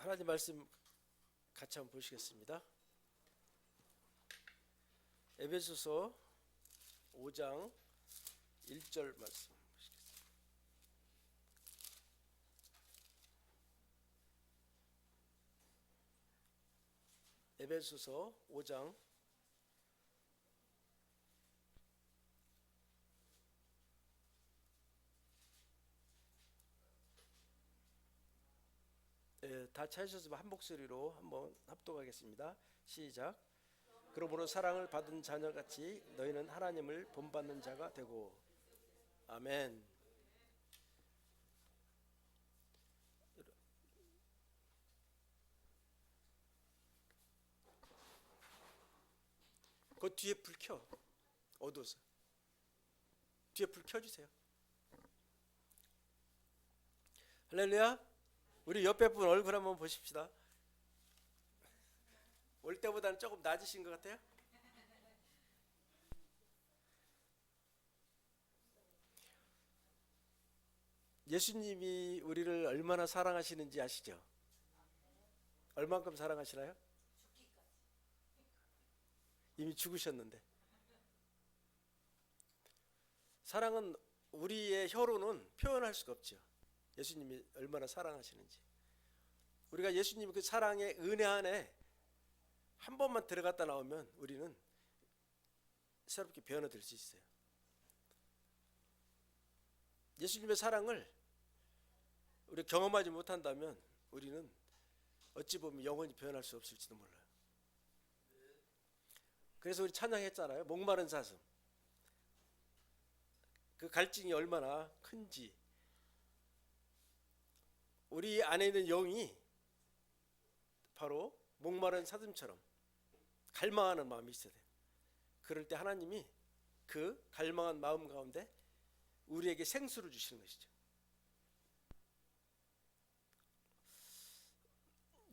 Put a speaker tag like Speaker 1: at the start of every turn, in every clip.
Speaker 1: 하나님 말씀 같이 한번 보시겠습니다. 에베소서 5장 1절 말씀 보시겠습니다. 에베소서 5장 1절. 다 찾으셔서 한 목소리로 한번 합독하겠습니다. 시작. 그러므로 사랑을 받은 자녀같이 너희는 하나님을 본받는 자가 되고. 아멘. 그 뒤에 불 켜. 어두워서 뒤에 불 켜주세요. 할렐루야. 우리 옆에 분 얼굴 한번 보십시다. 올 때보다는 조금 낮으신 것 같아요. 예수님이 우리를 얼마나 사랑하시는지 아시죠? 얼만큼 사랑하시나요? 이미 죽으셨는데. 사랑은 우리의 혀로는 표현할 수가 없죠. 예수님이 얼마나 사랑하시는지. 우리가 예수님 그 사랑의 은혜 안에 한 번만 들어갔다 나오면 우리는 새롭게 변화될 수 있어요. 예수님의 사랑을 우리가 경험하지 못한다면 우리는 어찌 보면 영원히 변할 수 없을지도 몰라요. 그래서 우리 찬양했잖아요. 목마른 사슴. 그 갈증이 얼마나 큰지. 우리 안에 있는 영이 바로 목마른 사슴처럼 갈망하는 마음이 있어야 돼요. 그럴 때 하나님이 그 갈망한 마음 가운데 우리에게 생수를 주시는 것이죠.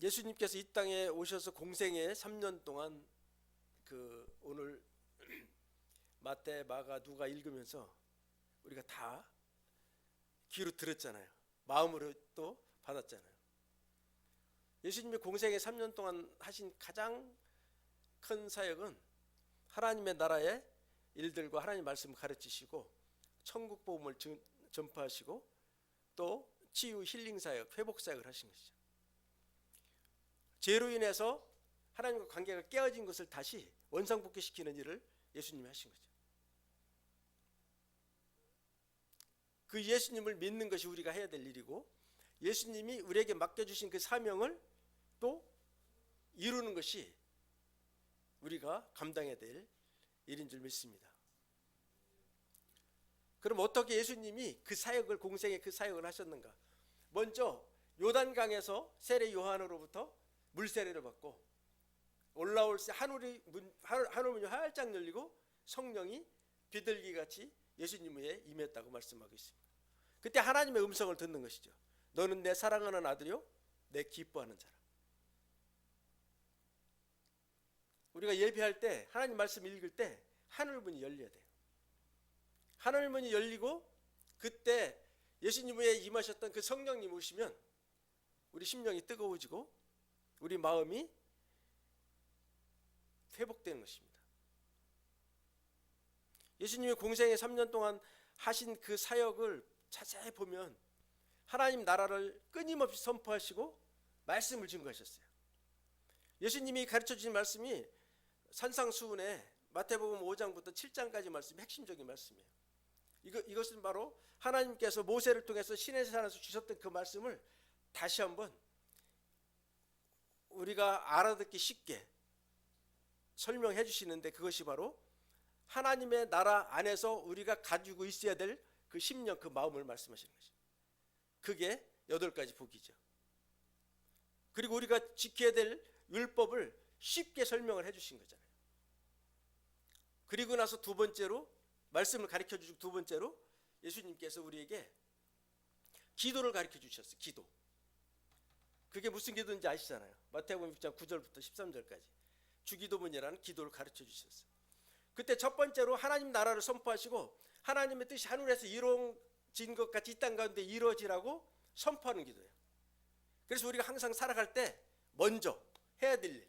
Speaker 1: 예수님께서 이 땅에 오셔서 공생애 3년 동안 오늘 마태, 마가, 누가 읽으면서 우리가 다 귀로 들었잖아요. 마음으로 또 받았잖아요. 예수님이 공생애 3년 동안 하신 가장 큰 사역은 하나님의 나라의 일들과 하나님 말씀을 가르치시고 천국 복음을 전파하시고 또 치유 힐링 사역, 회복 사역을 하신 것이죠. 죄로 인해서 하나님과 관계가 깨어진 것을 다시 원상복귀시키는 일을 예수님이 하신 거죠. 그 예수님을 믿는 것이 우리가 해야 될 일이고, 예수님이 우리에게 맡겨주신 그 사명을 또 이루는 것이 우리가 감당해야 될 일인 줄 믿습니다. 그럼 어떻게 예수님이 그 사역을, 공생의 그 사역을 하셨는가? 먼저 요단강에서 세례 요한으로부터 물세례를 받고 올라올 때 하늘 문이 활짝 열리고 성령이 비둘기같이 예수님 위에 임했다고 말씀하고 있습니다. 그때 하나님의 음성을 듣는 것이죠. 너는 내 사랑하는 아들이요 내 기뻐하는 자라. 우리가 예배할 때 하나님 말씀 읽을 때 하늘 문이 열려야 돼요. 하늘 문이 열리고 그때 예수님 위에 임하셨던 그 성령님 오시면 우리 심령이 뜨거워지고 우리 마음이 회복되는 것입니다. 예수님이 공생애 3년 동안 하신 그 사역을 자세히 보면 하나님 나라를 끊임없이 선포하시고 말씀을 증거하셨어요. 예수님이 가르쳐주신 말씀이 산상수훈의 마태복음 5장부터 7장까지 말씀이 핵심적인 말씀이에요. 이것은 바로 하나님께서 모세를 통해서 시내산에서 주셨던 그 말씀을 다시 한번 우리가 알아듣기 쉽게 설명해 주시는데, 그것이 바로 하나님의 나라 안에서 우리가 가지고 있어야 될 그 심령, 그 마음을 말씀하시는 것이죠. 그게 8가지 복이죠. 그리고 우리가 지켜야 될 율법을 쉽게 설명을 해 주신 거잖아요. 그리고 나서 두 번째로 말씀을 가르쳐 주시고, 두 번째로 예수님께서 우리에게 기도를 가르쳐 주셨어요. 기도. 그게 무슨 기도인지 아시잖아요. 마태복음 6장 9절부터 13절까지 주기도문이라는 기도를 가르쳐 주셨어요. 그때 첫 번째로 하나님 나라를 선포하시고 하나님의 뜻이 하늘에서 이루어진 것 같이 이 땅 가운데 이루어지라고 선포하는 기도예요. 그래서 우리가 항상 살아갈 때 먼저 해야 될 일,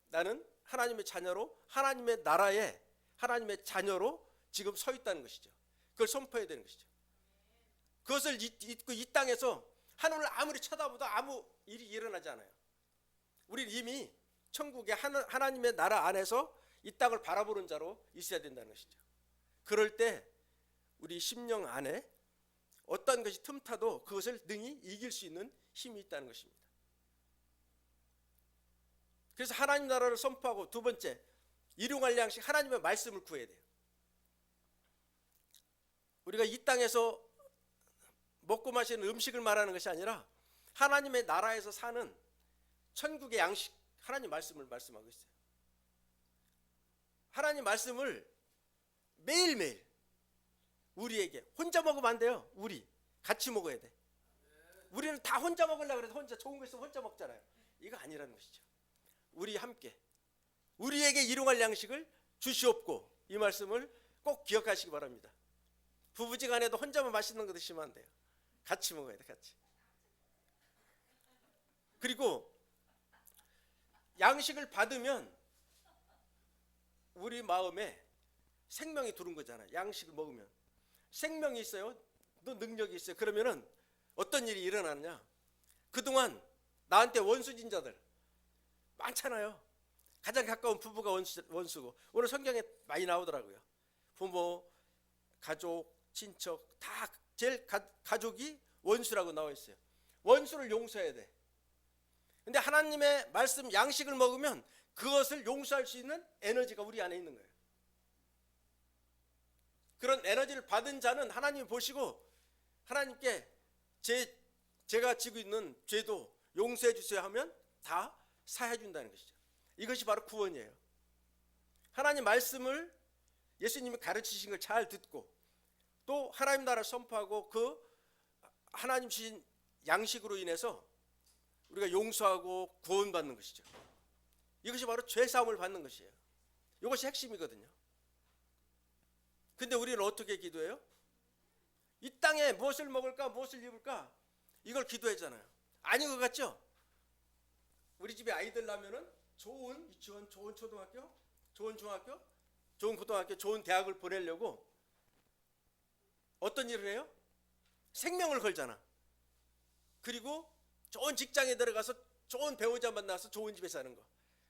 Speaker 1: 나는 하나님의 자녀로, 하나님의 나라에 하나님의 자녀로 지금 서 있다는 것이죠. 그걸 선포해야 되는 것이죠. 그것을 잊고 이 땅에서 하늘을 아무리 쳐다봐도 아무 일이 일어나지 않아요. 우리는 이미 천국의 하나님의 나라 안에서 이 땅을 바라보는 자로 있어야 된다는 것이죠. 그럴 때 우리 심령 안에 어떤 것이 틈타도 그것을 능히 이길 수 있는 힘이 있다는 것입니다. 그래서 하나님 나라를 선포하고, 두 번째, 일용할 양식, 하나님의 말씀을 구해야 돼요. 우리가 이 땅에서 먹고 마시는 음식을 말하는 것이 아니라 하나님의 나라에서 사는 천국의 양식, 하나님 말씀을 말씀하고 있어요. 하나님 말씀을 매일매일 우리에게, 혼자 먹으면 안 돼요. 우리 같이 먹어야 돼. 우리는 다 혼자 먹으려고 해서 혼자 좋은 거 있으면 혼자 먹잖아요. 이거 아니라는 것이죠. 우리 함께 우리에게 일용할 양식을 주시옵고, 이 말씀을 꼭 기억하시기 바랍니다. 부부지간에도 혼자만 맛있는 거 드시면 안 돼요. 같이 먹어야 돼, 같이. 그리고 양식을 받으면 우리 마음에 생명이 들어온 거잖아요. 양식을 먹으면 생명이 있어요. 또 능력이 있어요. 그러면은 어떤 일이 일어나느냐? 그동안 나한테 원수진 자들 많잖아요. 가장 가까운 부부가 원수고, 오늘 성경에 많이 나오더라고요. 부모, 가족, 친척 다 제일 가족이 원수라고 나와 있어요. 원수를 용서해야 돼. 근데 하나님의 말씀 양식을 먹으면 그것을 용서할 수 있는 에너지가 우리 안에 있는 거예요. 그런 에너지를 받은 자는 하나님이 보시고 하나님께 제가 지고 있는 죄도 용서해 주세요 하면 다 사해 준다는 것이죠. 이것이 바로 구원이에요. 하나님 말씀을 예수님이 가르치신 걸 잘 듣고, 또 하나님 나라를 선포하고 그 하나님 주신 양식으로 인해서 우리가 용서하고 구원받는 것이죠. 이것이 바로 죄사함을 받는 것이에요. 이것이 핵심이거든요. 근데 우리는 어떻게 기도해요? 이 땅에 무엇을 먹을까, 무엇을 입을까, 이걸 기도하잖아요. 아닌 것 같죠? 우리 집에 아이들 나면은 좋은 유치원, 좋은 초등학교, 좋은 중학교, 좋은 고등학교, 좋은 대학을 보내려고 어떤 일을 해요? 생명을 걸잖아. 그리고 좋은 직장에 들어가서 좋은 배우자 만나서 좋은 집에 사는 거.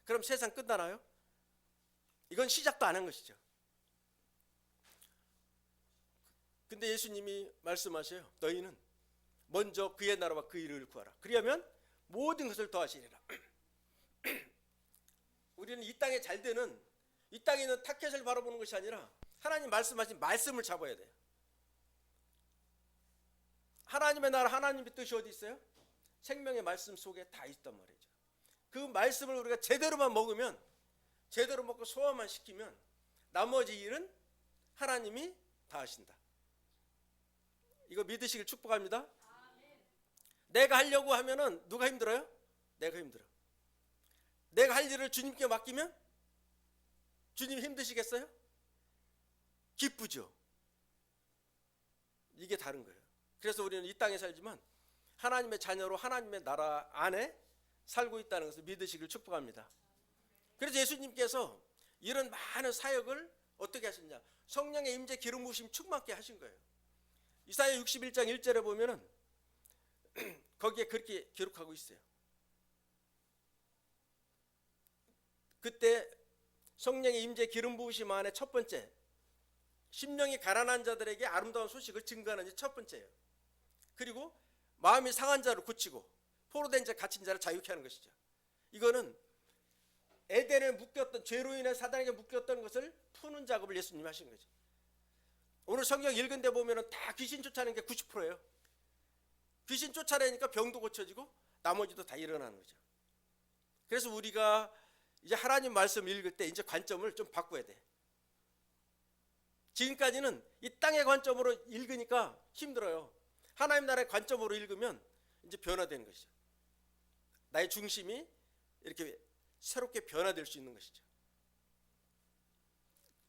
Speaker 1: 그럼 세상 끝나나요? 이건 시작도 안 한 것이죠. 근데 예수님이 말씀하셔요. 너희는 먼저 그의 나라와 그 일을 구하라. 그리하면 모든 것을 더하시리라. 우리는 이 땅에 잘 되는, 이 땅에 있는 타켓을 바라보는 것이 아니라 하나님 말씀하신 말씀을 잡아야 돼요. 하나님의 나라, 하나님의 뜻이 어디 있어요? 생명의 말씀 속에 다 있단 말이죠. 그 말씀을 우리가 제대로만 먹으면, 제대로 먹고 소화만 시키면 나머지 일은 하나님이 다 하신다. 이거 믿으시길 축복합니다. 내가 하려고 하면은 누가 힘들어요? 내가 힘들어. 내가 할 일을 주님께 맡기면 주님 힘드시겠어요? 기쁘죠. 이게 다른 거예요. 그래서 우리는 이 땅에 살지만 하나님의 자녀로 하나님의 나라 안에 살고 있다는 것을 믿으시길 축복합니다. 그래서 예수님께서 이런 많은 사역을 어떻게 하셨냐? 성령의 임재 기름 부으심 충만케 하신 거예요. 이사야 61장 1절에 보면은 거기에 그렇게 기록하고 있어요. 그때 성령의 임재 기름 부으심 안에 첫 번째, 심령이 가난한 자들에게 아름다운 소식을 증거하는 게 첫 번째예요. 그리고 마음이 상한 자를 고치고 포로된 자 갇힌 자를 자유케 하는 것이죠. 이거는 에덴에 묶였던, 죄로 인해 사단에게 묶였던 것을 푸는 작업을 예수님이 하신 거죠. 오늘 성경 읽은 데 보면은 다 귀신 쫓아내는 게 90%예요. 귀신 쫓아내니까 병도 고쳐지고 나머지도 다 일어나는 거죠. 그래서 우리가 이제 하나님 말씀 읽을 때 이제 관점을 좀 바꿔야 돼. 지금까지는 이 땅의 관점으로 읽으니까 힘들어요. 하나님 나라의 관점으로 읽으면 이제 변화되는 것이죠. 나의 중심이 이렇게 새롭게 변화될 수 있는 것이죠.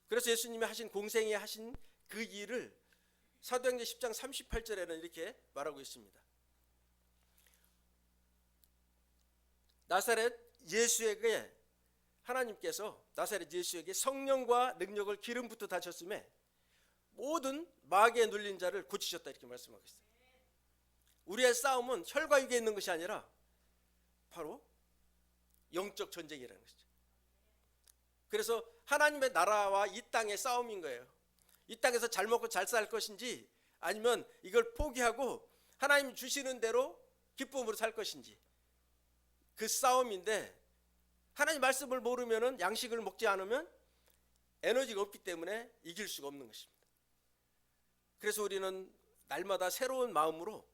Speaker 1: 그래서 예수님이 하신, 공생에 하신 그 일을 사도행전 10장 38절에는 이렇게 말하고 있습니다. 나사렛 예수에게 하나님께서 나사렛 예수에게 성령과 능력을 기름부터 다셨음에 모든 마귀에 눌린 자를 고치셨다 이렇게 말씀하고 있어요. 우리의 싸움은 혈과 육에 있는 것이 아니라 바로 영적 전쟁이라는 것이죠. 그래서 하나님의 나라와 이 땅의 싸움인 거예요. 이 땅에서 잘 먹고 잘 살 것인지 아니면 이걸 포기하고 하나님 주시는 대로 기쁨으로 살 것인지 그 싸움인데, 하나님 말씀을 모르면 양식을 먹지 않으면 에너지가 없기 때문에 이길 수가 없는 것입니다. 그래서 우리는 날마다 새로운 마음으로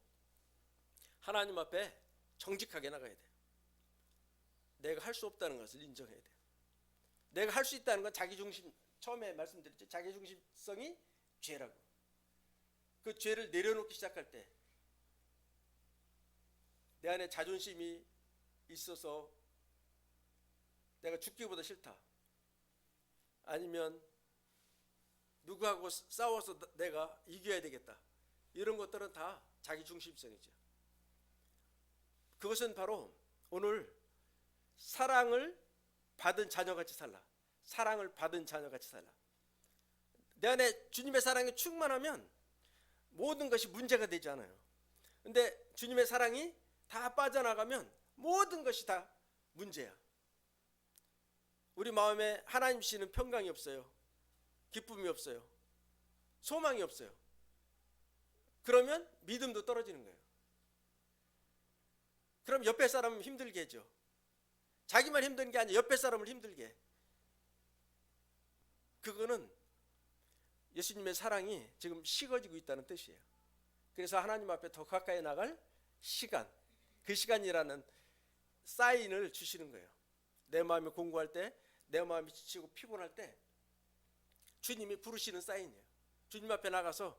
Speaker 1: 하나님 앞에 정직하게 나가야 돼요. 내가 할 수 없다는 것을 인정해야 돼요. 내가 할 수 있다는 건 자기중심, 처음에 말씀드렸죠. 자기중심성이 죄라고. 그 죄를 내려놓기 시작할 때 내 안에 자존심이 있어서 내가 죽기보다 싫다, 아니면 누구하고 싸워서 내가 이겨야 되겠다, 이런 것들은 다 자기중심성이죠. 그것은 바로 오늘 사랑을 받은 자녀같이 살라. 사랑을 받은 자녀같이 살라. 내 안에 주님의 사랑이 충만하면 모든 것이 문제가 되지 않아요. 근데 주님의 사랑이 다 빠져나가면 모든 것이 다 문제야. 우리 마음에 하나님 주시는 평강이 없어요. 기쁨이 없어요. 소망이 없어요. 그러면 믿음도 떨어지는 거예요. 그럼 옆에 사람은 힘들게 해줘. 자기만 힘든 게 아니라 옆에 사람을 힘들게 해. 그거는 예수님의 사랑이 지금 식어지고 있다는 뜻이에요. 그래서 하나님 앞에 더 가까이 나갈 시간, 그 시간이라는 사인을 주시는 거예요. 내 마음이 공고할 때, 내 마음이 지치고 피곤할 때 주님이 부르시는 사인이에요. 주님 앞에 나가서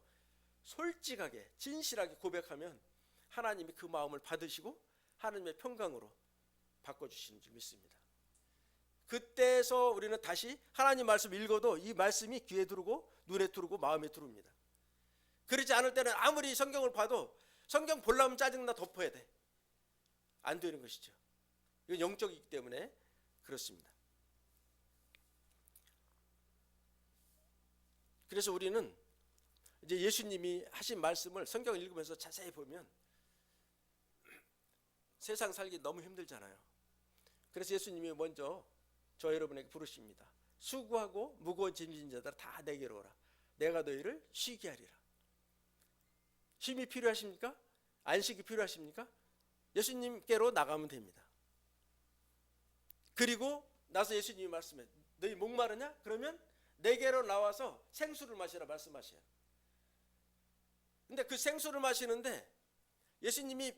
Speaker 1: 솔직하게 진실하게 고백하면 하나님이 그 마음을 받으시고 하나님의 평강으로 바꿔주시는 줄 믿습니다. 그때서 우리는 다시 하나님 말씀 읽어도 이 말씀이 귀에 들어오고 눈에 들어오고 마음에 들어옵니다. 그러지 않을 때는 아무리 성경을 봐도 성경 보려면 짜증나 덮어야 돼. 안 되는 것이죠. 이건 영적이기 때문에 그렇습니다. 그래서 우리는 이제 예수님이 하신 말씀을 성경을 읽으면서 자세히 보면 세상 살기 너무 힘들잖아요. 그래서 예수님이 먼저 저 여러분에게 부르십니다. 수고하고 무거운 짐진 자들 다 내게로 오라. 내가 너희를 쉬게 하리라. 쉼이 필요하십니까? 안식이 필요하십니까? 예수님께로 나가면 됩니다. 그리고 나서 예수님이 말씀해, 너희 목마르냐? 그러면 내게로 나와서 생수를 마시라 말씀하셔요. 근데 그 생수를 마시는데 예수님이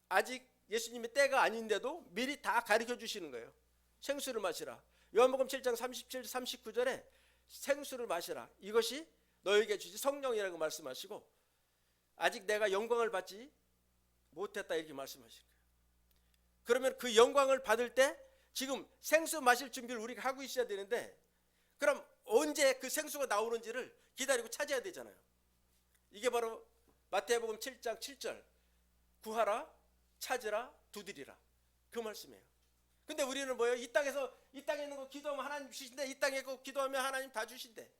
Speaker 1: 아직 예수님의 때가 아닌데도 미리 다 가르쳐 주시는 거예요. 생수를 마시라. 요한복음 7장 37, 39절에 생수를 마시라. 이것이 너에게 주시 성령이라고 말씀하시고 아직 내가 영광을 받지 못했다 이렇게 말씀하실 거예요. 그러면 그 영광을 받을 때 지금 생수 마실 준비를 우리가 하고 있어야 되는데, 그럼 언제 그 생수가 나오는지를 기다리고 찾아야 되잖아요. 이게 바로 마태복음 7장 7절 구하라 찾으라 두드리라 그 말씀이에요. 근데 우리는 뭐예요? 이 땅에 있는 거 기도하면 하나님 주신대, 이 땅에 거 기도하면 하나님 다 주신대,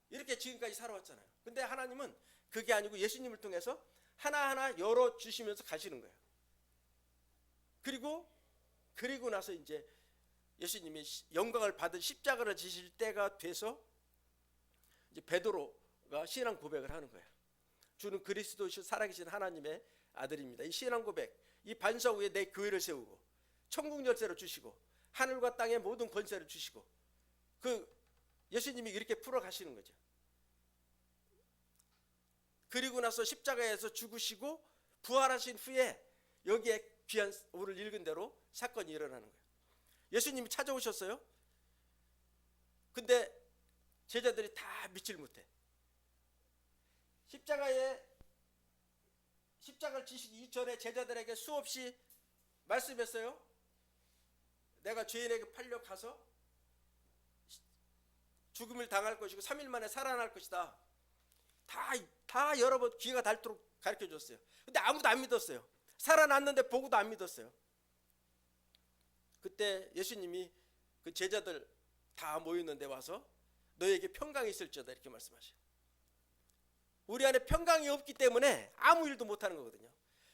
Speaker 1: 이렇게 지금까지 살아왔잖아요. 근데 하나님은 그게 아니고 예수님을 통해서 하나하나 열어주시면서 가시는 거예요. 그리고 나서 이제 예수님이 영광을 받은 십자가를 지실 때가 돼서 이제 베드로가 신앙 고백을 하는 거예요. 주는 그리스도시요 살아계신 하나님의 아들입니다. 이 신앙 고백, 이 반석 위에 내 교회를 세우고 천국 열쇠를 주시고 하늘과 땅의 모든 권세를 주시고, 그 예수님이 이렇게 풀어 가시는 거죠. 그리고 나서 십자가에서 죽으시고 부활하신 후에 여기에 귀한 오늘 읽은 대로 사건이 일어나는 거예요. 예수님이 찾아오셨어요. 근데 제자들이 다 믿질 못해. 십자가를 지시기 이전에 제자들에게 수없이 말씀했어요. 내가 죄인에게 팔려 가서 죽음을 당할 것이고 3일 만에 살아날 것이다. 다 여러 번 귀가 닳도록 가르쳐 줬어요. 근데 아무도 안 믿었어요. 살아났는데 보고도 안 믿었어요. 그때 예수님이 그 제자들 다 모였는데 와서 너에게 평강이 있을지어다 이렇게 말씀하셔요. 우리 안에 평강이 없기 때문에 아무 일도 못하는 거거든요.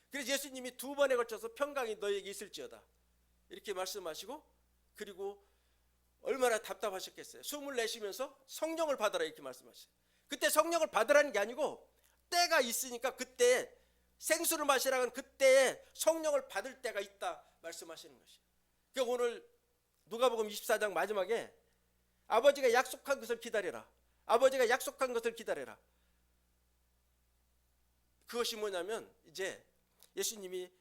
Speaker 1: 그래서 예수님이 2번에 걸쳐서 평강이 너에게 있을지어다 이렇게 말씀하시고, 그리고 얼마나 답답하셨겠어요. 숨을 내쉬면서 성령을 받아라 이렇게 말씀하셔요. 그때 성령을 받으라는 게 아니고 때가 있으니까 그때 생수를 마시라는 그때에 성령을 받을 때가 있다 말씀하시는 것이에요. 그러니까 오늘 누가복음 24장 마지막에 아버지가 약속한 것을 기다려라. 아버지가 약속한 것을 기다려라. 그것이 뭐냐면 이제 예수님이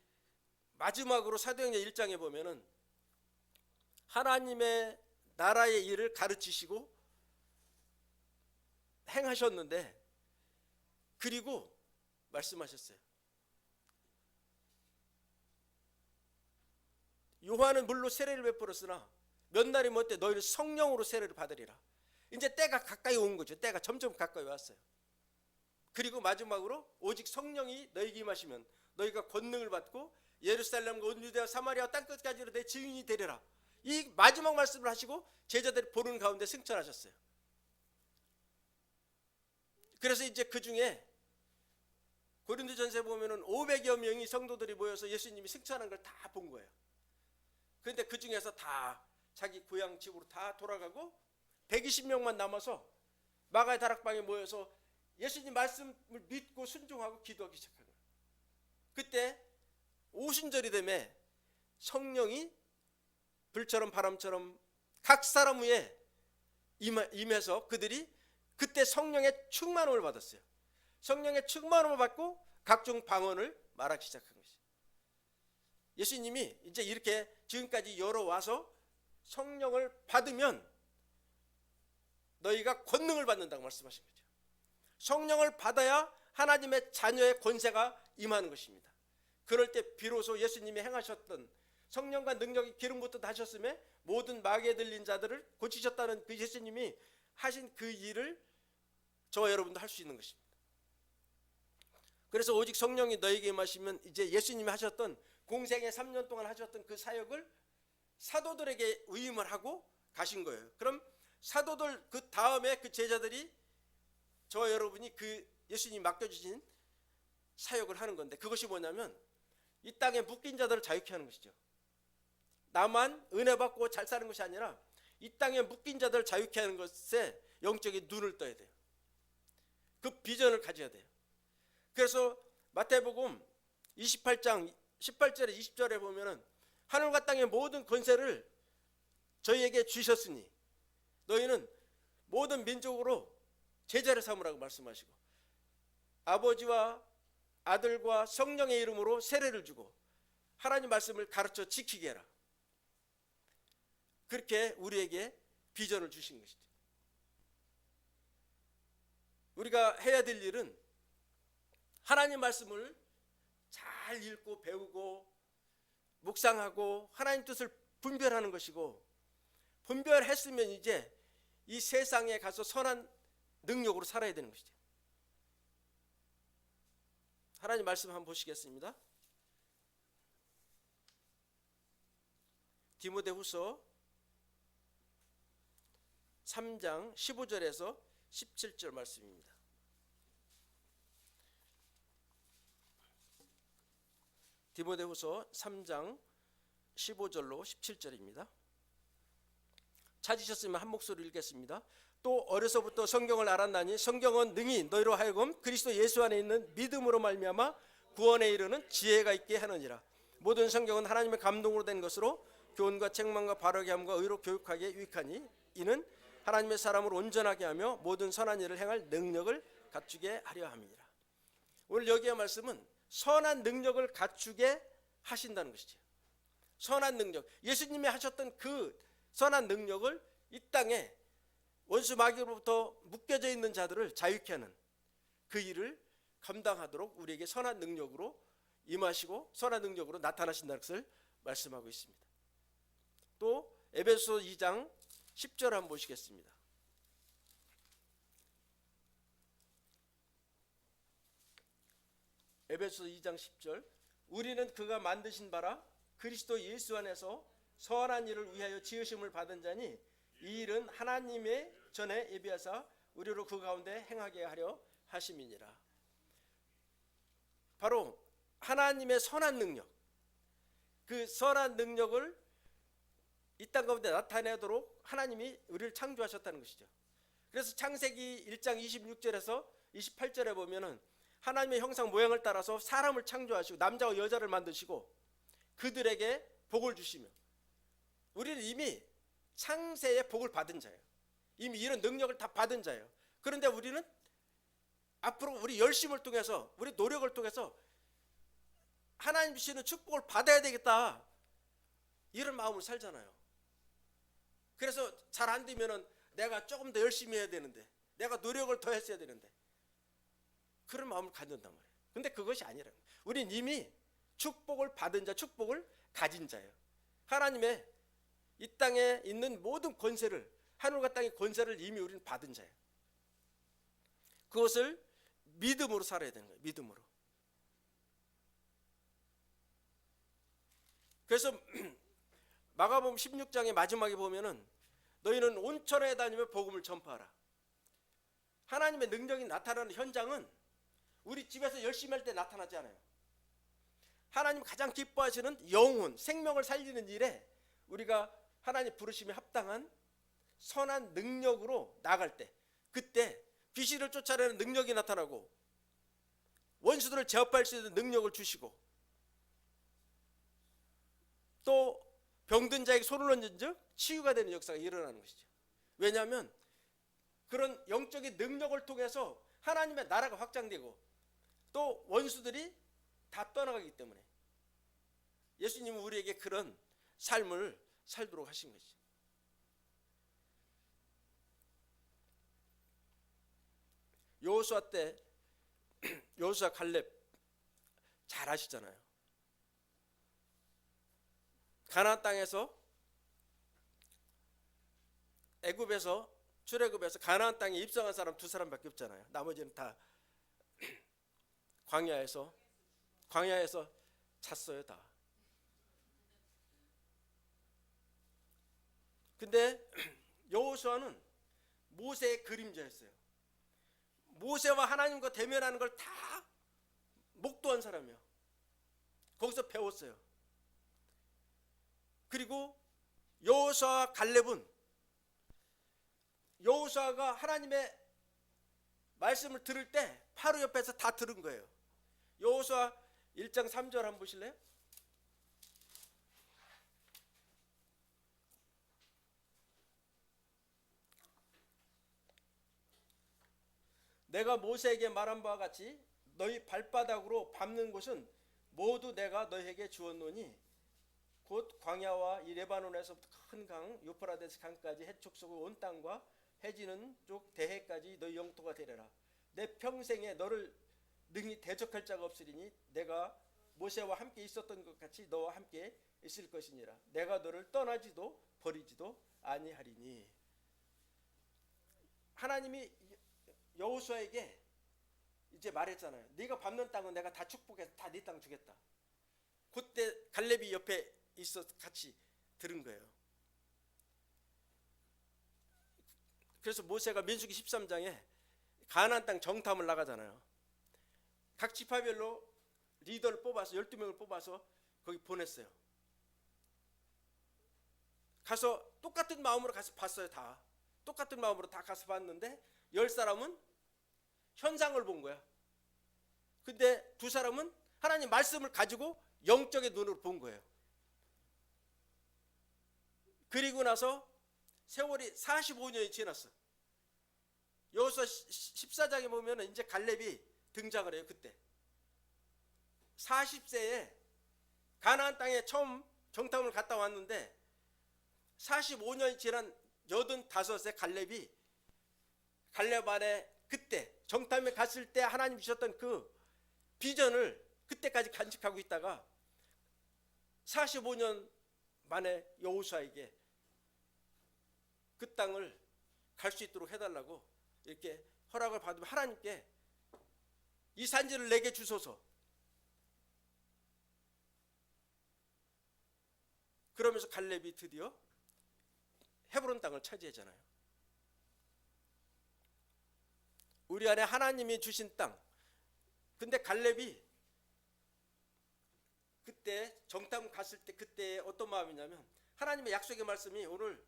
Speaker 1: 마지막으로 사도행전 1장에 보면은 하나님의 나라의 일을 가르치시고 행하셨는데, 그리고 말씀하셨어요. 요한은 물로 세례를 베풀었으나 몇 날이 못돼 너희는 성령으로 세례를 받으리라. 이제 때가 가까이 온 거죠. 때가 점점 가까이 왔어요. 그리고 마지막으로 오직 성령이 너희에게 임하시면 너희가 권능을 받고 예루살렘과 온 유대와 사마리아 땅끝까지로 내 증인이 되리라. 이 마지막 말씀을 하시고 제자들이 보는 가운데 승천하셨어요. 그래서 이제 그 중에 고린도전서에 보면은 500여 명이 성도들이 모여서 예수님이 승천한 걸 다 본 거예요. 그런데 그 중에서 다 자기 고향 집으로 다 돌아가고 120명만 남아서 마가의 다락방에 모여서 예수님 말씀을 믿고 순종하고 기도하기 시작한 거예요. 그때 오순절이 되매 성령이 불처럼 바람처럼 각 사람 위에 임해서 그들이 그때 성령의 충만함을 받았어요. 성령의 충만함을 받고 각종 방언을 말하기 시작한 것이죠. 예수님이 이제 이렇게 지금까지 열어와서 성령을 받으면 너희가 권능을 받는다고 말씀하신 거죠. 성령을 받아야 하나님의 자녀의 권세가 임하는 것입니다. 그럴 때 비로소 예수님이 행하셨던 성령과 능력이 기름부터 하셨음에 모든 마귀에 들린 자들을 고치셨다는 그 예수님이 하신 그 일을 저와 여러분도 할 수 있는 것입니다. 그래서 오직 성령이 너에게 임하시면 이제 예수님이 하셨던 공생애 3년 동안 하셨던 그 사역을 사도들에게 위임을 하고 가신 거예요. 그럼 사도들 그 다음에 그 제자들이 저와 여러분이 그 예수님이 맡겨주신 사역을 하는 건데, 그것이 뭐냐면 이 땅에 묶인 자들을 자유케 하는 것이죠. 나만 은혜 받고 잘 사는 것이 아니라 이 땅에 묶인 자들을 자유케 하는 것에 영적인 눈을 떠야 돼요. 그 비전을 가져야 돼요. 그래서 마태복음 28장 18절에 20절에 보면은 하늘과 땅의 모든 권세를 저희에게 주셨으니 너희는 모든 민족으로 제자를 삼으라고 말씀하시고 아버지와 아들과 성령의 이름으로 세례를 주고 하나님 말씀을 가르쳐 지키게 해라. 그렇게 우리에게 비전을 주신 것이죠. 우리가 해야 될 일은 하나님 말씀을 잘 읽고 배우고 묵상하고 하나님 뜻을 분별하는 것이고, 분별했으면 이제 이 세상에 가서 선한 능력으로 살아야 되는 것이죠. 하나님 말씀 한번 보시겠습니다. 디모데후서 3장 15절에서 17절 말씀입니다. 디모데후서 3장 15절로 17절입니다. 찾으셨으면 한 목소리로 읽겠습니다. 또 어려서부터 성경을 알았나니 성경은 능히 너희로 하여금 그리스도 예수 안에 있는 믿음으로 말미암아 구원에 이르는 지혜가 있게 하느니라. 모든 성경은 하나님의 감동으로 된 것으로 교훈과 책망과 바르게 함과 의로 교육하기에 유익하니 이는 하나님의 사람을 온전하게 하며 모든 선한 일을 행할 능력을 갖추게 하려 함이니라. 오늘 여기의 말씀은 선한 능력을 갖추게 하신다는 것이죠. 선한 능력, 예수님이 하셨던 그 선한 능력을 이 땅에 원수 마귀로부터 묶여져 있는 자들을 자유케 하는 그 일을 감당하도록 우리에게 선한 능력으로 임하시고 선한 능력으로 나타나신다는 것을 말씀하고 있습니다. 또 에베소 2장 10절 한번 보시겠습니다. 에베소 2장 10절, 우리는 그가 만드신 바라 그리스도 예수 안에서 선한 일을 위하여 지으심을 받은 자니 이 일은 하나님의 전에 예비하사 우리로 그 가운데 행하게 하려 하심이니라. 바로 하나님의 선한 능력, 그 선한 능력을 이 땅 가운데 나타내도록 하나님이 우리를 창조하셨다는 것이죠. 그래서 창세기 1장 26절에서 28절에 보면은 하나님의 형상 모양을 따라서 사람을 창조하시고 남자와 여자를 만드시고 그들에게 복을 주시며, 우리는 이미 창세의 복을 받은 자예요. 이미 이런 능력을 다 받은 자예요. 그런데 우리는 앞으로 우리 열심을 통해서, 우리 노력을 통해서 하나님 주시는 축복을 받아야 되겠다, 이런 마음으로 살잖아요. 그래서 잘 안 되면은 내가 조금 더 열심히 해야 되는데, 내가 노력을 더 했어야 되는데, 그런 마음을 갖는단 말이에요. 근데 그것이 아니라 우린 이미 축복을 받은 자, 축복을 가진 자예요. 하나님의 이 땅에 있는 모든 권세를, 하늘과 땅의 권세를 이미 우리는 받은 자예요. 그것을 믿음으로 살아야 되는 거예요. 믿음으로. 그래서 마가복음 16장의 마지막에 보면은 너희는 온천에 다니며 복음을 전파하라. 하나님의 능력이 나타나는 현장은 우리 집에서 열심히 할 때 나타나지 않아요. 하나님 가장 기뻐하시는 영혼, 생명을 살리는 일에 우리가 하나님 부르심에 합당한 선한 능력으로 나갈 때, 그때 귀신을 쫓아내는 능력이 나타나고 원수들을 제압할 수 있는 능력을 주시고, 또 병든 자에게 손을 얹은 즉 치유가 되는 역사가 일어나는 것이죠. 왜냐하면 그런 영적인 능력을 통해서 하나님의 나라가 확장되고 또 원수들이 다 떠나가기 때문에 예수님은 우리에게 그런 삶을 살도록 하신 것이죠. 여호수아 때, 여호수아 갈렙 잘 아시잖아요. 가나안 땅에서, 애굽에서, 출애굽에서 가나안 땅에 입성한 사람 두 사람밖에 없잖아요. 나머지는 다 광야에서 잤어요, 다. 근데 여호수아는 모세의 그림자였어요. 모세와 하나님과 대면하는 걸 다 목도한 사람이에요. 거기서 배웠어요. 그리고 여호수아와 갈렙은, 여호수아가 하나님의 말씀을 들을 때 바로 옆에서 다 들은 거예요. 여호수아 1장 3절 한번 보실래요? 내가 모세에게 말한 바와 같이 너희 발바닥으로 밟는 곳은 모두 내가 너희에게 주었노니 곧 광야와 이 레바논에서부터 큰 강 유프라데스 강까지 해촉 속의 온 땅과 해지는 쪽 대해까지 너희 영토가 되리라. 내 평생에 너를 능히 대적할 자가 없으리니 내가 모세와 함께 있었던 것 같이 너와 함께 있을 것이니라. 내가 너를 떠나지도 버리지도 아니하리니. 하나님이 여호수아에게 이제 말했잖아요. 네가 밟는 땅은 내가 다 축복해서 다 네 땅 주겠다. 그때 갈렙이 옆에 있어 같이 들은 거예요. 그래서 모세가 민수기 13장에 가나안 땅 정탐을 나가잖아요. 각 지파별로 리더를 뽑아서 12명을 뽑아서 거기 보냈어요. 가서 똑같은 마음으로 가서 봤어요. 다 똑같은 마음으로 다 가서 봤는데 10사람은 현상을 본 거야. 근데 2사람은 하나님 말씀을 가지고 영적의 눈으로 본 거예요. 그리고 나서 세월이 45년이 지났어. 여호수아 14장에 보면 이제 갈렙이 등장을 해요. 그때 40세에 가나안 땅에 처음 정탐을 갔다 왔는데 45년이 지난 85세 갈렙이 갈렙 안에 그때 정탐에 갔을 때 하나님 주셨던 그 비전을 그때까지 간직하고 있다가 45년 만에 여호수아에게 그 땅을 갈 수 있도록 해달라고 이렇게 허락을 받으면 하나님께 이 산지를 내게 주소서. 그러면서 갈렙이 드디어 헤브론 땅을 차지하잖아요. 우리 안에 하나님이 주신 땅. 근데 갈렙이 그때 정탐 갔을 때 그때 어떤 마음이냐면, 하나님의 약속의 말씀이 오늘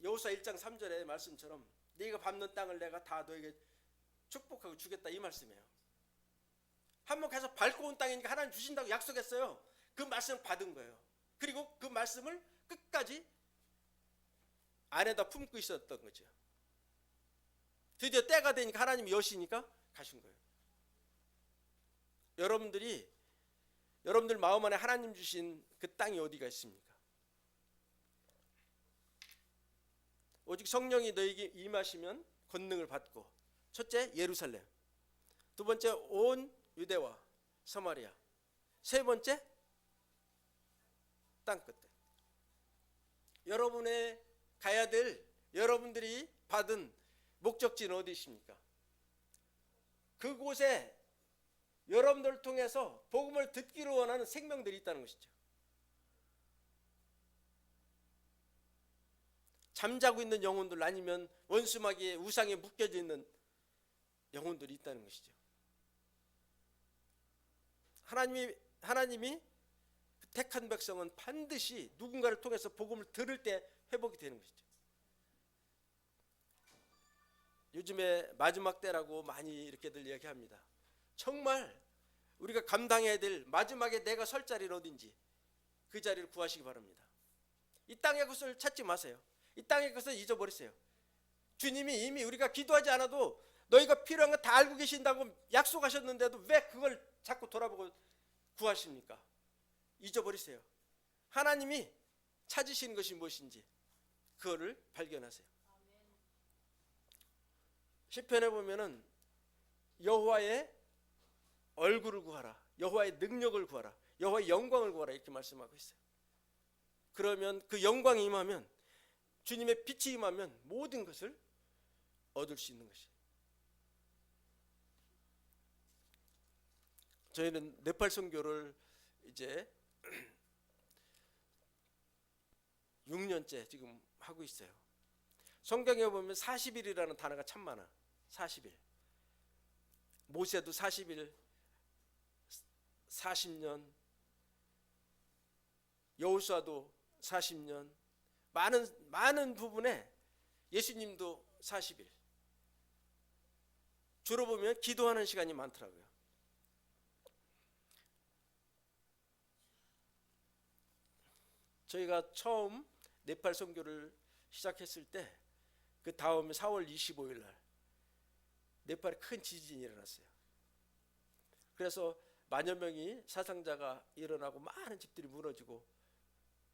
Speaker 1: 여호수아 1장 3절의 말씀처럼 네가 밟는 땅을 내가 다 너에게 축복하고 주겠다, 이 말씀이에요. 한번 가서 밟고 온 땅이니까 하나님 주신다고 약속했어요. 그 말씀을 받은 거예요. 그리고 그 말씀을 끝까지 안에다 품고 있었던 거죠. 드디어 때가 되니까 하나님이 여시니까 가신 거예요. 여러분들 마음 안에 하나님 주신 그 땅이 어디가 있습니까? 오직 성령이 너에게 임하시면 권능을 받고, 첫째 예루살렘, 두 번째 온 유대와 사마리아, 세 번째 땅끝에. 여러분의 가야 될, 여러분들이 받은 목적지는 어디 있습니까? 그곳에 여러분들을 통해서 복음을 듣기를 원하는 생명들이 있다는 것이죠. 잠자고 있는 영혼들, 아니면 원수마귀의 우상에 묶여져 있는 영혼들이 있다는 것이죠. 하나님이 택한 백성은 반드시 누군가를 통해서 복음을 들을 때 회복이 되는 것이죠. 요즘에 마지막 때라고 많이 이렇게들 얘기합니다. 정말 우리가 감당해야 될 마지막에 내가 설 자리는 어딘지 그 자리를 구하시기 바랍니다. 이 땅의 것을 찾지 마세요. 이 땅의 것을 잊어버리세요. 주님이 이미 우리가 기도하지 않아도 너희가 필요한 거 다 알고 계신다고 약속하셨는데도 왜 그걸 자꾸 돌아보고 구하십니까? 잊어버리세요. 하나님이 찾으시는 것이 무엇인지 그거를 발견하세요. 시편에 보면은 여호와의 얼굴을 구하라, 여호와의 능력을 구하라, 여호와의 영광을 구하라, 이렇게 말씀하고 있어요. 그러면 그 영광이 임하면, 주님의 빛이 임하면 모든 것을 얻을 수 있는 것이에요. 저희는 네팔 선교를 이제 6년째 지금 하고 있어요. 성경에 보면 40일이라는 단어가 참 많아. 40일. 모세도 40일, 40년, 여호수아도 40년, 많은 부분에 예수님도 40일. 주로 보면 기도하는 시간이 많더라고요. 저희가 처음 네팔 선교를 시작했을 때 그 다음 4월 25일 날 네팔에 큰 지진이 일어났어요. 그래서 만여 명이 사상자가 일어나고 많은 집들이 무너지고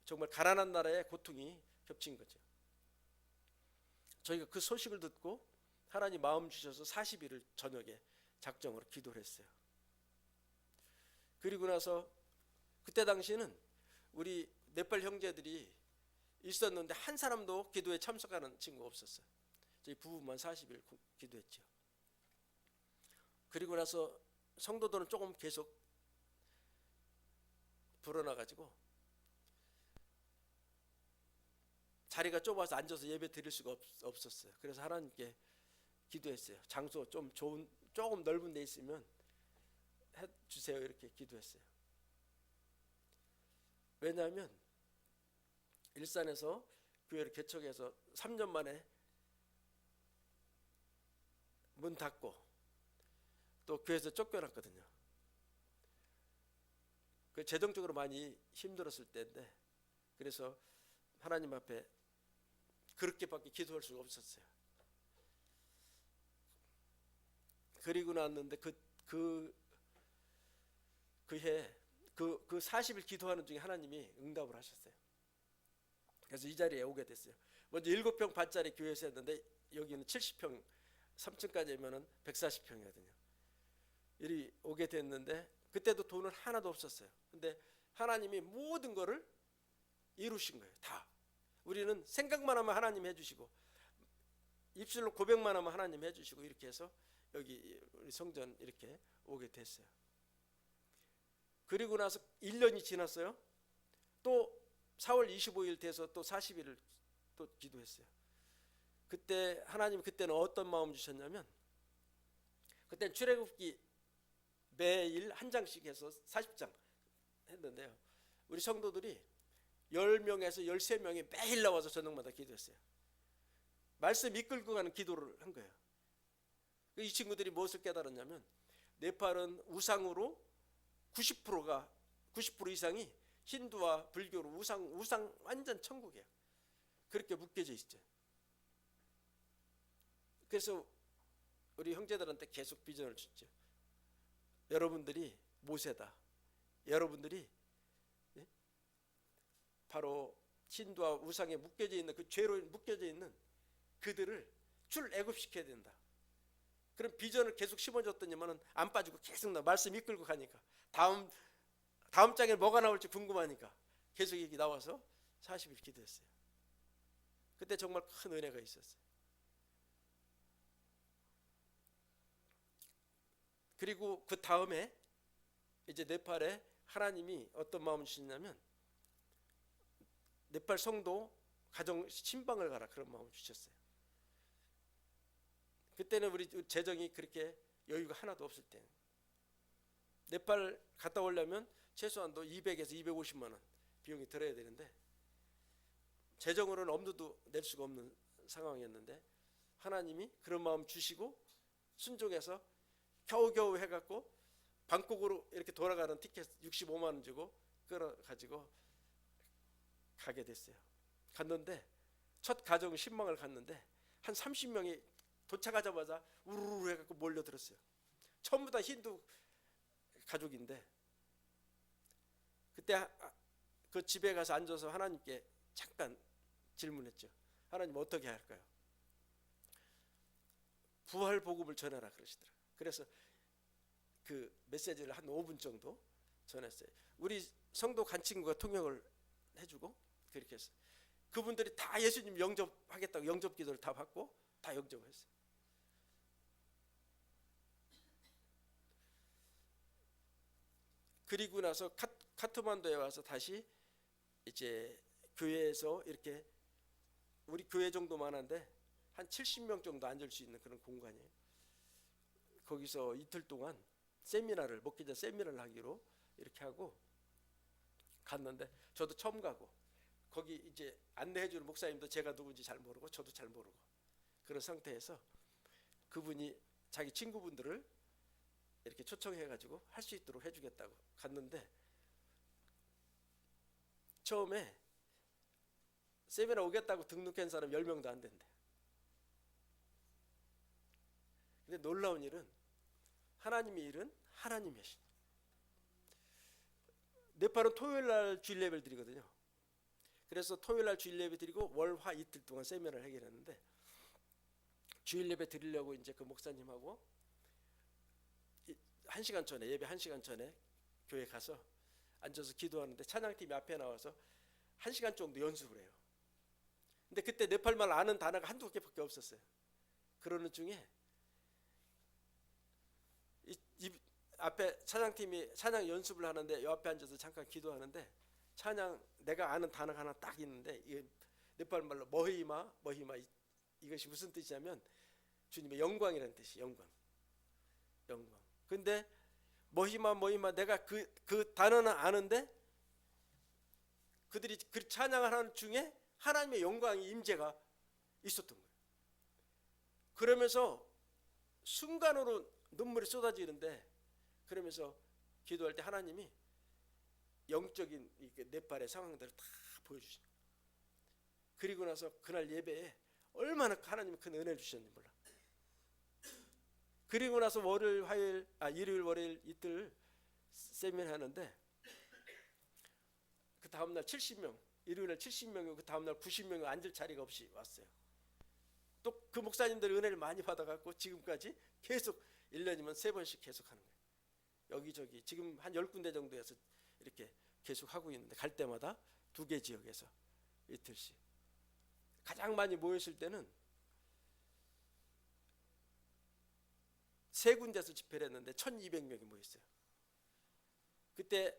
Speaker 1: 정말 가난한 나라의 고통이 겹친 거죠. 저희가 그 소식을 듣고 하나님 마음 주셔서 40일을 저녁에 작정으로 기도를 했어요. 그리고 나서 그때 당시에는 우리 네팔 형제들이 있었는데 한 사람도 기도에 참석하는 친구가 없었어요. 저희 부부만 40일 기도했죠. 그리고 나서 성도들은 조금 계속 불어나가지고 자리가 좁아서 앉아서 예배 드릴 수가 없었어요. 그래서 하나님께 기도했어요. 장소 좀 좋은, 조금 넓은 데 있으면 해주세요, 이렇게 기도했어요. 왜냐하면 일산에서 교회를 개척해서 3년 만에 문 닫고 또 교회에서 쫓겨났거든요. 그 재정적으로 많이 힘들었을 때인데, 그래서 하나님 앞에 그렇게밖에 기도할 수가 없었어요. 그리고 났는데 그 해 그 40일 기도하는 중에 하나님이 응답을 하셨어요. 그래서 이 자리에 오게 됐어요. 먼저 7평 반짜리 교회에서 했는데 여기는 70평, 3층까지 하면은 140평이거든요. 이리 오게 됐는데 그때도 돈은 하나도 없었어요. 근데 하나님이 모든 거를 이루신 거예요. 다. 우리는 생각만 하면 하나님 해주시고 입술로 고백만 하면 하나님 해주시고 이렇게 해서 여기 우리 성전 이렇게 오게 됐어요. 그리고 나서 1년이 지났어요. 또 4월 25일 돼서 또 40일을 또 기도했어요. 그때 하나님 그때는 어떤 마음 주셨냐면, 그때 출애굽기 매일 한 장씩 해서 40장 했는데요. 우리 성도들이 10명에서 13명이 매일 나와서 저녁마다 기도했어요. 말씀 이끌고 가는 기도를 한 거예요. 이 친구들이 무엇을 깨달았냐면, 네팔은 우상으로 90% 이상이 힌두와 불교로 우상 완전 천국이에요. 그렇게 묶여져 있죠. 그래서 우리 형제들한테 계속 비전을 줬죠. 여러분들이 모세다. 여러분들이 바로 힌두와 우상에 묶여져 있는 그 죄로 묶여져 있는 그들을 출애굽시켜야 된다. 그런 비전을 계속 심어줬더니만은 안 빠지고 계속 말씀 이끌고 가니까 다음 장에 뭐가 나올지 궁금하니까 계속 얘기 나와서 40일 기도했어요. 그때 정말 큰 은혜가 있었어요. 그리고 그 다음에 이제 네팔에 하나님이 어떤 마음을 주셨냐면, 네팔 성도 가정 신방을 가라, 그런 마음을 주셨어요. 그때는 우리 재정이 그렇게 여유가 하나도 없을 때, 네팔 갔다 오려면 최소한도 200에서 250만 원 비용이 들어야 되는데, 재정으로는 엄두도 낼 수가 없는 상황이었는데, 하나님이 그런 마음 주시고 순종해서 겨우겨우 해갖고 방콕으로 이렇게 돌아가는 티켓 65만 원 주고 끌어가지고 가게 됐어요. 갔는데 첫 가정 신방을 갔는데 한 30명이 도착하자마자 우르르 해갖고 몰려들었어요. 전부 다 힌두 가족인데, 그때 그 집에 가서 앉아서 하나님께 잠깐 질문했죠. 하나님 어떻게 할까요? 부활 복음을 전해라 그러시더라고요. 그래서 그 메시지를 한 5분 정도 전했어요. 우리 성도 간친구가 통역을 해주고 그렇게 했어요. 그분들이 다 예수님 영접하겠다고 영접 기도를 다 받고 다 영접을 했어요. 그리고 나서 카트만두에 와서 다시 이제 교회에서 이렇게 우리 교회 정도만 한데 한 70명 정도 앉을 수 있는 그런 공간이에요. 거기서 이틀 동안 세미나를, 목회자 세미나를 하기로 이렇게 하고 갔는데, 저도 처음 가고 거기 이제 안내해주는 목사님도 제가 누군지 잘 모르고 저도 잘 모르고 그런 상태에서 그분이 자기 친구분들을 이렇게 초청해가지고 할 수 있도록 해주겠다고 갔는데, 처음에 세미나 오겠다고 등록한 사람 10명도 안 된대. 근데 놀라운 일은 하나님의 일은 하나님의 신. 네팔은 토요일날 주일 예배를 드리거든요. 그래서 토요일날 주일 예배 드리고 월, 화 이틀 동안 세미나를 하게 됐는데, 주일 예배 드리려고 이제 그 목사님하고 1시간 전에, 예배 1시간 전에 교회 가서 앉아서 기도하는데 찬양팀이 앞에 나와서 1시간 정도 연습을 해요. 근데 그때 네팔말 아는 단어가 한두 개밖에 없었어요. 그러는 중에 이 앞에 찬양팀이 찬양 연습을 하는데 옆에 앉아서 잠깐 기도하는데, 찬양 내가 아는 단어가 하나 딱 있는데, 이게 네팔말로 머히마 이것이 무슨 뜻이냐면 주님의 영광이라는 뜻이, 영광. 근데 머히마 내가 그 단어는 아는데 그들이 그 찬양을 하는 중에 하나님의 영광의 임재가 있었던 거예요. 그러면서 순간으로 눈물이 쏟아지는데, 그러면서 기도할 때 하나님이 영적인 네팔의 상황들을 다 보여주신 거예요. 그리고 나서 그날 예배에 얼마나 하나님이 큰 은혜를 주셨는지 몰라. 그리고 나서 일요일 월요일 이틀 세미나 하는데, 그 다음날 70명, 일요일날 70명이고 그 다음날 90명이 앉을 자리가 없이 왔어요. 또 그 목사님들 은혜를 많이 받아갖고 지금까지 계속 1년이면 3번씩 계속 하는 거예요. 여기저기 지금 한 10군데 정도에서 이렇게 계속 하고 있는데, 갈 때마다 2개 지역에서 이틀씩. 가장 많이 모였을 때는 3군데서 집회를 했는데 1200명이 모였어요. 그때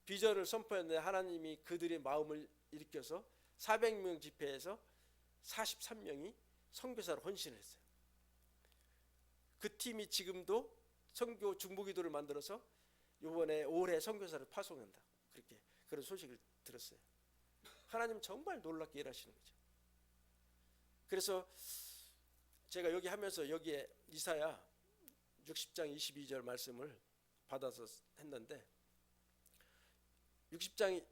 Speaker 1: 비전을 선포했는데 하나님이 그들의 마음을 일으켜서 400명 집회에서 43명이 선교사로 헌신했어요. 그 팀이 지금도 선교 중보기도를 만들어서 이번에 올해 선교사를 파송한다. 그렇게 그런 소식을 들었어요. 하나님 정말 놀랍게 일하시는 거죠. 그래서 제가 여기 하면서 여기에 이사야 60장 22절 말씀을 받아서 했는데 60장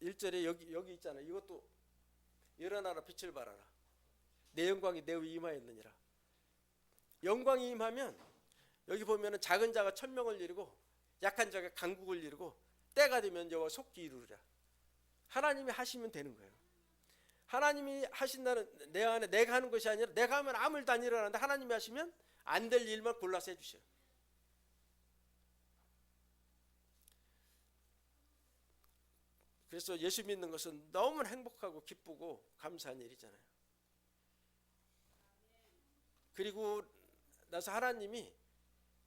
Speaker 1: 1절에 여기 있잖아요. 이것도 일어나라 빛을 발하라. 내 영광이 내 위에 임하였느니라. 영광이 임하면 여기 보면은 작은 자가 천명을 이루고 약한 자가 강국을 이루고 때가 되면 여호와 속기 이루리라. 하나님이 하시면 되는 거예요. 하나님이 하신다는 내 안에 내가 하는 것이 아니라 내가 하면 아무 일도 안 일어나는데 하나님이 하시면 안 될 일만 골라서 해주셔요. 그래서 예수 믿는 것은 너무 행복하고 기쁘고 감사한 일이잖아요. 그리고 나서 하나님이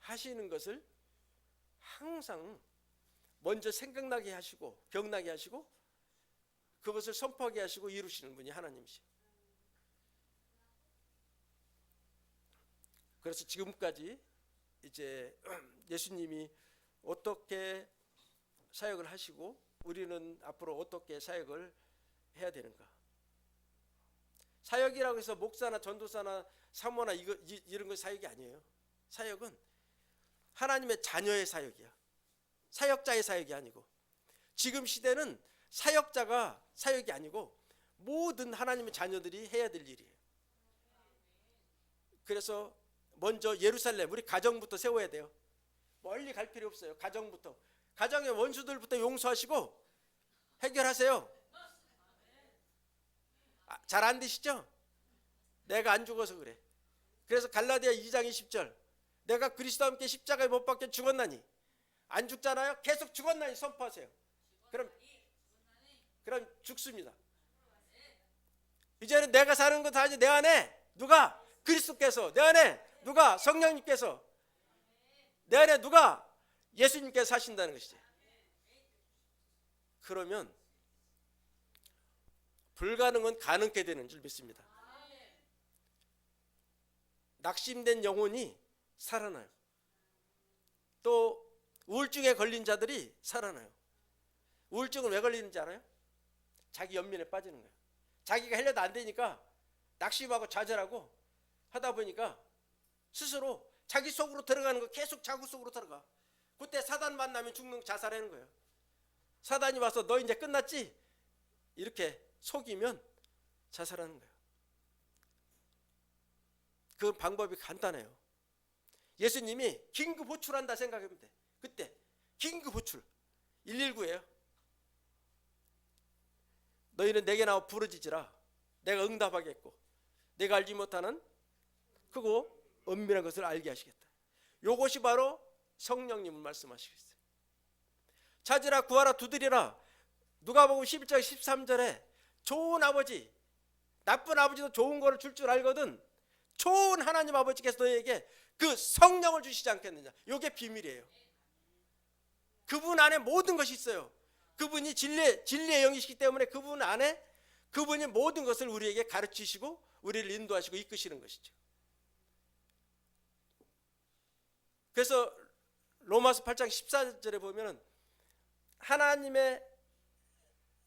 Speaker 1: 하시는 것을 항상 먼저 생각나게 하시고 기억나게 하시고 그것을 선포하게 하시고 이루시는 분이 하나님이시죠. 그래서 지금까지 이제 예수님이 어떻게 사역을 하시고 우리는 앞으로 어떻게 사역을 해야 되는가. 사역이라고 해서 목사나 전도사나 사모나 이런 거 사역이 아니에요. 사역은 하나님의 자녀의 사역이야. 사역자의 사역이 아니고, 지금 시대는 사역자가 사역이 아니고 모든 하나님의 자녀들이 해야 될 일이에요. 그래서 먼저 예루살렘, 우리 가정부터 세워야 돼요. 멀리 갈 필요 없어요. 가정부터, 가정의 원수들부터 용서하시고 해결하세요. 잘 안 되시죠? 내가 안 죽어서 그래. 그래서 갈라디아 2장 20절, 내가 그리스도와 함께 십자가에 못 박혀 죽었나니, 안 죽잖아요? 계속 죽었나니 선포하세요. 그럼 죽습니다. 이제는 내가 사는 것도 아니지, 내 안에 누가 그리스도께서, 내 안에 누가 성령님께서, 내 안에 누가 예수님께서 사신다는 것이지. 그러면 불가능은 가능케 되는 줄 믿습니다. 낙심된 영혼이 살아나요. 또 우울증에 걸린 자들이 살아나요. 우울증은 왜 걸리는지 알아요? 자기 연민에 빠지는 거예요. 자기가 하려도 안 되니까 낙심하고 좌절하고 하다 보니까 스스로 자기 속으로 들어가는 거, 계속 자기 속으로 들어가. 그때 사단 만나면 자살하는 거예요. 사단이 와서 너 이제 끝났지? 이렇게 속이면 자살하는 거예요. 그 방법이 간단해요. 예수님이 긴급 호출한다 생각하면 돼. 그때 긴급 호출 119예요. 너희는 내게 나와 부르짖으라. 내가 응답하겠고 내가 알지 못하는 크고 은밀한 것을 알게 하시겠다. 요것이 바로 성령님을 말씀하시겠어요. 찾으라, 구하라, 두드리라. 누가복음 11장 13절에 좋은 아버지, 나쁜 아버지도 좋은 거를 줄 줄 알거든 좋은 하나님 아버지께서 너희에게 그 성령을 주시지 않겠느냐. 이게 비밀이에요. 그분 안에 모든 것이 있어요. 그분이 진리의 영이시기 때문에 그분 안에 그분이 모든 것을 우리에게 가르치시고 우리를 인도하시고 이끄시는 것이죠. 그래서 로마서 8장 14절에 보면은 하나님의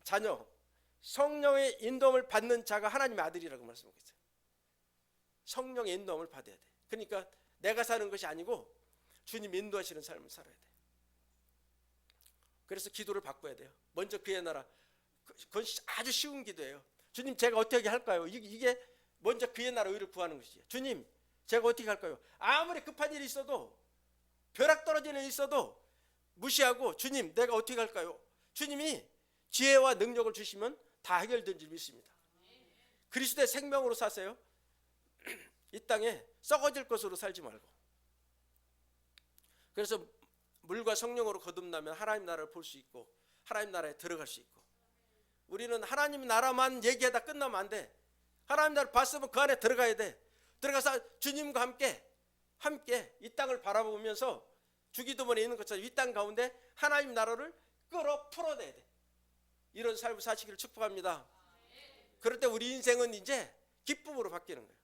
Speaker 1: 자녀, 성령의 인도함을 받는 자가 하나님의 아들이라고 말씀하고 있어요. 성령의 인도함을 받아야 돼. 그러니까 내가 사는 것이 아니고 주님 인도하시는 삶을 살아야 돼. 그래서 기도를 바꿔야 돼요. 먼저 그의 나라, 그건 아주 쉬운 기도예요. 주님, 제가 어떻게 할까요? 이게 먼저 그의 나라 의를 구하는 것이에요. 주님, 제가 어떻게 할까요? 아무리 급한 일이 있어도, 벼락 떨어지는 일이 있어도 무시하고, 주님, 내가 어떻게 할까요? 주님이 지혜와 능력을 주시면 다 해결된 줄 믿습니다. 그리스도의 생명으로 사세요. 이 땅에 썩어질 것으로 살지 말고. 그래서 물과 성령으로 거듭나면 하나님 나라를 볼 수 있고 하나님 나라에 들어갈 수 있고. 우리는 하나님 나라만 얘기하다 끝나면 안 돼. 하나님 나라를 봤으면 그 안에 들어가야 돼. 들어가서 주님과 함께 이 땅을 바라보면서 주기도문에 있는 것처럼 이 땅 가운데 하나님 나라를 끌어 풀어내야 돼. 이런 삶을 사시기를 축복합니다. 그럴 때 우리 인생은 이제 기쁨으로 바뀌는 거예요.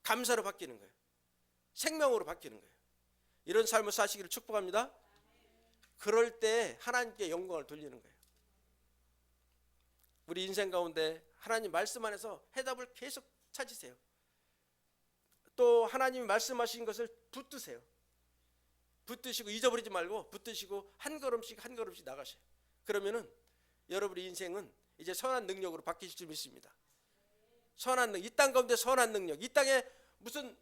Speaker 1: 감사로 바뀌는 거예요. 생명으로 바뀌는 거예요. 이런 삶을 사시기를 축복합니다. 그럴 때 하나님께 영광을 돌리는 거예요. 우리 인생 가운데 하나님 말씀 안에서 해답을 계속 찾으세요. 또 하나님이 말씀하신 것을 붙드세요. 붙드시고 잊어버리지 말고 붙드시고 한 걸음씩 한 걸음씩 나가셔요. 그러면은 여러분의 인생은 이제 선한 능력으로 바뀌실 줄 믿습니다. 선한 능력, 이 땅 가운데 선한 능력. 이 땅에 무슨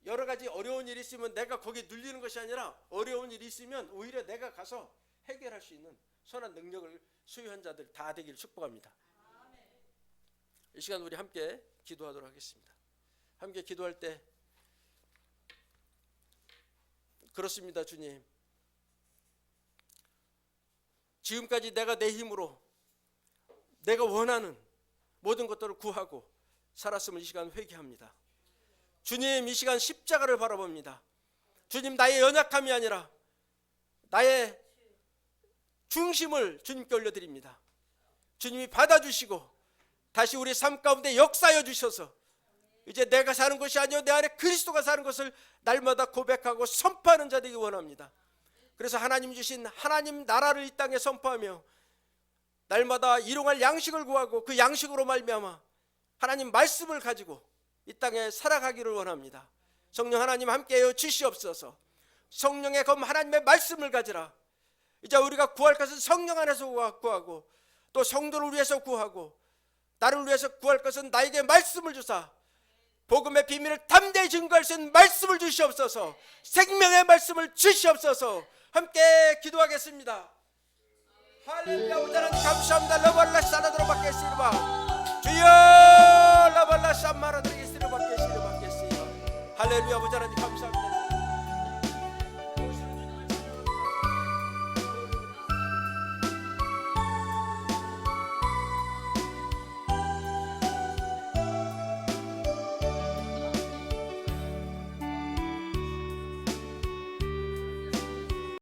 Speaker 1: 여러 가지 어려운 일이 있으면 내가 거기에 눌리는 것이 아니라 어려운 일이 있으면 오히려 내가 가서 해결할 수 있는 선한 능력을 소유한 자들 다 되기를 축복합니다. 이 시간 우리 함께 기도하도록 하겠습니다. 함께 기도할 때 그렇습니다. 주님, 지금까지 내가 내 힘으로 내가 원하는 모든 것들을 구하고 살았음을 이 시간 회개합니다. 주님, 이 시간 십자가를 바라봅니다. 주님, 나의 연약함이 아니라 나의 중심을 주님께 올려드립니다. 주님이 받아주시고 다시 우리 삶 가운데 역사하여 주셔서 이제 내가 사는 것이 아니요 내 안에 그리스도가 사는 것을 날마다 고백하고 선포하는 자 되기 원합니다. 그래서 하나님 주신 하나님 나라를 이 땅에 선포하며 날마다 일용할 양식을 구하고 그 양식으로 말미암아 하나님 말씀을 가지고 이 땅에 살아가기를 원합니다. 성령 하나님 함께하여 주시옵소서. 성령의 검 하나님의 말씀을 가지라. 이제 우리가 구할 것은 성령 안에서 구하고 또 성도를 위해서 구하고 나를 위해서 구할 것은 나에게 말씀을 주사 복음의 비밀을 담대히 증거할 수 있는 말씀을 주시옵소서. 생명의 말씀을 주시옵소서. 함께 기도하겠습니다. 할렐루야. 오자는 감사합니다. 러발라 사라드로 받겠습니다. 주여 러발라 쌈마라드리겠습니다. 받겠습니다. 할렐루야. 오자는 감사합니다.